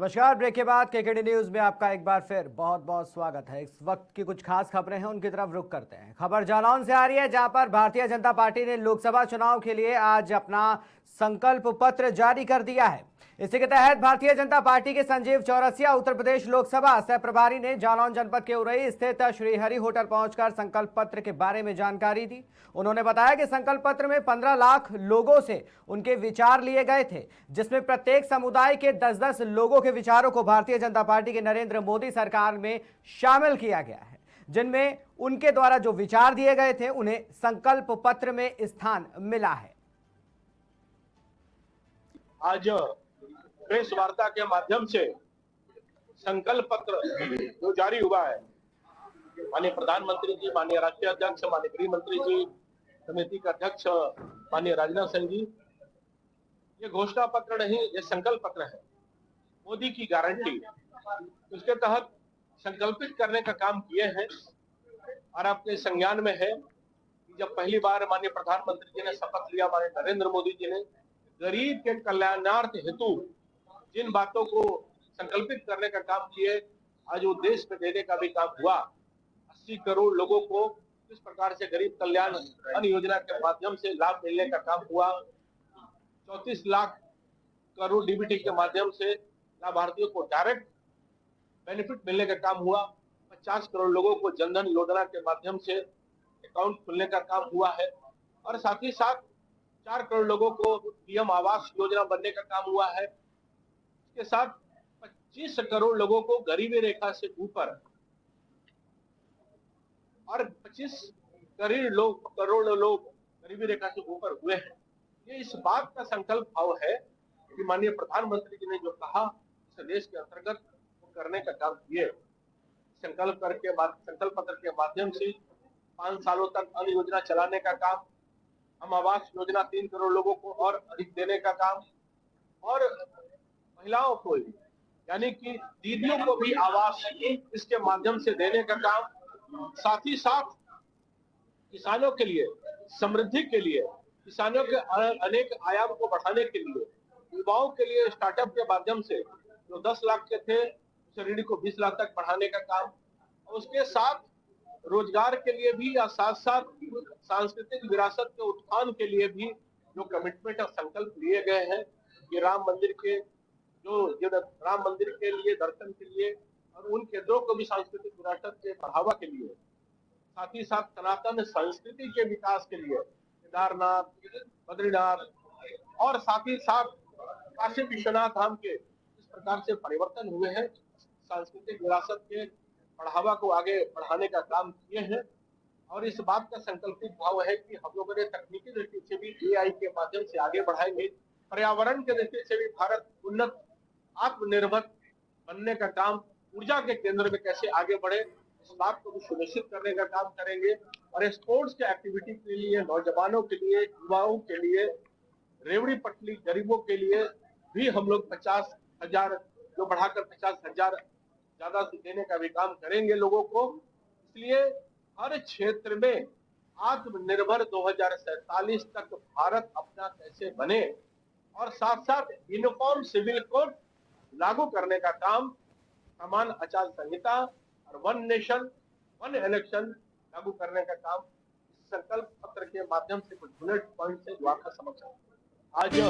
नमस्कार। ब्रेक के बाद केकेडी न्यूज में आपका एक बार फिर बहुत बहुत स्वागत है। इस वक्त की कुछ खास खबरें हैं, उनकी तरफ रुख करते हैं। खबर जालौन से आ रही है, जहां पर भारतीय जनता पार्टी ने लोकसभा चुनाव के लिए आज अपना संकल्प पत्र जारी कर दिया है। इसी के तहत भारतीय जनता पार्टी के संजीव चौरसिया उत्तर प्रदेश लोकसभा सह प्रभारी ने जालौन जनपद के उरई स्थित श्रीहरि होटल पहुंचकर संकल्प पत्र के बारे में जानकारी दी। उन्होंने बताया कि संकल्प पत्र में 15 लाख लोगों से उनके विचार लिए गए थे, जिसमें प्रत्येक समुदाय के 10-10 लोगों के विचारों को भारतीय जनता पार्टी के नरेंद्र मोदी सरकार में शामिल किया गया है। जिनमें उनके द्वारा जो विचार दिए गए थे, उन्हें संकल्प पत्र में स्थान मिला है। आज प्रेस वार्ता के माध्यम से संकल्प पत्र जो जारी हुआ है, माननीय प्रधानमंत्री जी, माननीय राष्ट्रीय अध्यक्ष, माननीय गृह मंत्री जी, समिति के अध्यक्ष माननीय राजनाथ सिंह जी, ये घोषणा पत्र नहीं, ये संकल्प पत्र है। मोदी की गारंटी उसके तहत संकल्पित करने का काम किए हैं। और आपके संज्ञान में है कि जब पहली बार माननीय प्रधानमंत्री जी ने शपथ लिया, माननीय नरेंद्र मोदी जी ने गरीब के कल्याणार्थ हेतु जिन बातों को संकल्पित करने का काम किए, आज वो देश में देने का भी काम हुआ। 80 करोड़ लोगों को किस प्रकार से गरीब कल्याण अन्न योजना के माध्यम से लाभ मिलने का काम हुआ। 34 लाख करोड़ डीबीटी के माध्यम से लाभार्थियों को डायरेक्ट बेनिफिट मिलने का काम हुआ। 50 करोड़ लोगों को जनधन योजना के माध्यम से अकाउंट खुलने का काम हुआ है। और साथ ही साथ 4 करोड़ लोगों को पीएम आवास योजना बनने का काम हुआ है। इसके साथ 25 करोड़ लोगों को गरीबी रेखा से ऊपर और 25 करोड़ लोग गरीबी रेखा से ऊपर हुए हैं। ये इस बात का संकल्प भाव है कि माननीय प्रधानमंत्री जी ने जो कहा, इस देश के अंतर्गत वो करने का काम किए। संकल्प पत्र के माध्यम से 5 सालों तक अन्न योजना चलाने का काम, हम आवास योजना 3 करोड़ लोगों को और अधिक देने का काम, और महिलाओं को यानी कि दीदियों को भी आवास इसके माध्यम से देने का काम, साथ ही साथ किसानों के लिए समृद्धि के लिए, किसानों के अनेक आयाम को बढ़ाने के लिए, युवाओं के लिए स्टार्टअप के माध्यम से जो 10 लाख के थे उस ऋण को 20 लाख तक बढ़ाने का काम, और उसके साथ रोजगार के लिए भी या साथ साथ सांस्कृतिक विरासत के उत्थान के लिए भी जो कमिटमेंट और संकल्प लिए गए हैं, ये राम मंदिर के लिए, दर्शन के लिए, और उन केंद्रों को भी सांस्कृतिक विरासत के बढ़ावा के लिए, साथ ही साथ सनातन संस्कृति के विकास के लिए केदारनाथ, बद्रीनाथ और साथ ही साथ काशी विश्वनाथ धाम के इस प्रकार से परिवर्तन हुए हैं, सांस्कृतिक विरासत के बढ़ावा को आगे बढ़ाने का काम किए हैं। और इस बात का संकल्पित भाव है कि हम लोगों ने तकनीकी दृष्टि से भी एआई के माध्यम से आगे बढ़ाएंगे, पर्यावरण के दृष्टि से भी भारत उन्नत आत्मनिर्भर बनने का काम, ऊर्जा के केंद्र में कैसे आगे बढ़े, इस बात को भी सुनिश्चित करने का काम करेंगे। और स्पोर्ट्स के एक्टिविटी के लिए, नौजवानों के लिए, युवाओं के लिए, रेवड़ी पटली गरीबों के लिए भी हम लोग 50,000 जो बढ़ाकर 50,000 ज्यादा से देने का भी काम करेंगे लोगों को। इसलिए हर क्षेत्र में आत्मनिर्भर 2047 तक भारत अपना कैसे बने, और साथ साथ यूनिफॉर्म सिविल कोड लागू करने का काम, समान आचार संहिता और 1 नेशन 1 इलेक्शन लागू करने का काम इस संकल्प पत्र के माध्यम से कुछ बुलेट पॉइंट से जो आपका समक्ष आज